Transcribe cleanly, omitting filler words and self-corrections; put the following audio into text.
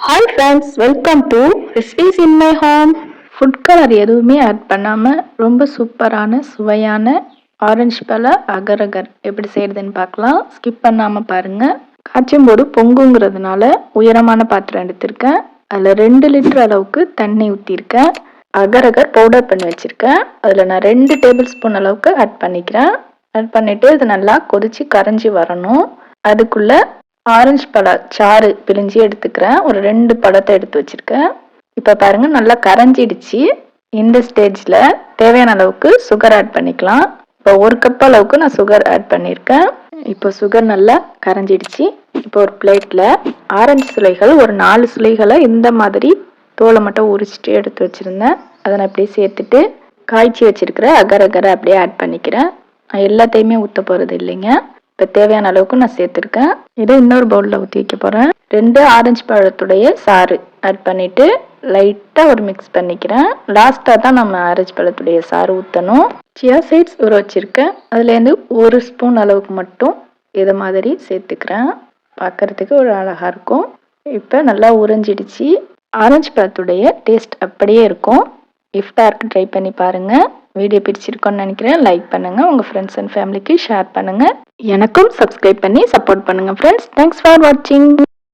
Hi friends, welcome to recipes in my home. Food colour எதுவுமே add பண்ணாமல் ரொம்ப சூப்பரான சுவையான ஆரஞ்சு பழ அகர் அகர் எப்படி செய்கிறதுன்னு பார்க்கலாம். ஸ்கிப் பண்ணாமல் பாருங்கள். காய்ச்சும் போது பொங்குங்கிறதுனால உயரமான பாத்திரம் எடுத்திருக்கேன். அதில் 2 லிட்டர் அளவுக்கு தண்ணி ஊற்றிருக்கேன். அகர் அகர் பவுடர் பண்ணி வச்சுருக்கேன். அதில் நான் 2 டேபிள் ஸ்பூன் அளவுக்கு ஆட் பண்ணிக்கிறேன். ஆட் பண்ணிவிட்டு இது நல்லா கொதித்து கரைஞ்சி வரணும். அதுக்குள்ளே ஆரஞ்சு பழ சாறு பிழிஞ்சி எடுத்துக்கிறேன். ஒரு 2 பழத்தை எடுத்து வச்சிருக்கேன். இப்போ பாருங்க நல்லா கரைஞ்சிடுச்சு. இந்த ஸ்டேஜில் தேவையான அளவுக்கு சுகர் ஆட் பண்ணிக்கலாம். இப்போ 1 கப் அளவுக்கு நான் சுகர் ஆட் பண்ணியிருக்கேன். இப்போ சுகர் நல்லா கரைஞ்சிடுச்சு. இப்போ ஒரு பிளேட்டில் ஆரஞ்சு சுளைகள் ஒரு 4 சுளைகளை இந்த மாதிரி தோலை மட்டும் உரிச்சிட்டு எடுத்து வச்சுருந்தேன். அதை நான் அப்படியே சேர்த்துட்டு காய்ச்சி வச்சிருக்கிற அகர் அகரை அப்படியே ஆட் பண்ணிக்கிறேன். நான் எல்லாத்தையுமே ஊற்ற போகிறது இல்லைங்க. இப்போ தேவையான அளவுக்கு நான் சேர்த்துருக்கேன். இதை இன்னொரு பவுலில் ஊற்றி வைக்க போகிறேன். 2 ஆரஞ்சு பழத்துடைய சாறு ஆட் பண்ணிவிட்டு லைட்டாக ஒரு மிக்ஸ் பண்ணிக்கிறேன். லாஸ்ட்டாக தான் நம்ம ஆரஞ்சு பழத்துடைய சாறு ஊற்றணும். சியா சீட்ஸ் ஊற வச்சுருக்கேன். அதுலேருந்து 1 ஸ்பூன் அளவுக்கு மட்டும் இதை மாதிரி சேர்த்துக்கிறேன். பார்க்குறதுக்கு ஒரு அழகாக இருக்கும். இப்போ நல்லா உறைஞ்சிடுச்சு. ஆரஞ்சு பழத்துடைய டேஸ்ட் அப்படியே இருக்கும். இஃப்டாருக்கு ட்ரை பண்ணி பாருங்கள். வீடியோ பிடிச்சிருக்கோன்னு நினைக்கிறேன். லைக் பண்ணுங்கள். உங்கள் ஃப்ரெண்ட்ஸ் அண்ட் ஃபேமிலிக்கு ஷேர் பண்ணுங்கள். எனக்கும் சப்ஸ்கிரைப் பண்ணி சப்போர்ட் பண்ணுங்கள் ஃப்ரெண்ட்ஸ். தேங்க்ஸ் ஃபார் வாட்சிங்.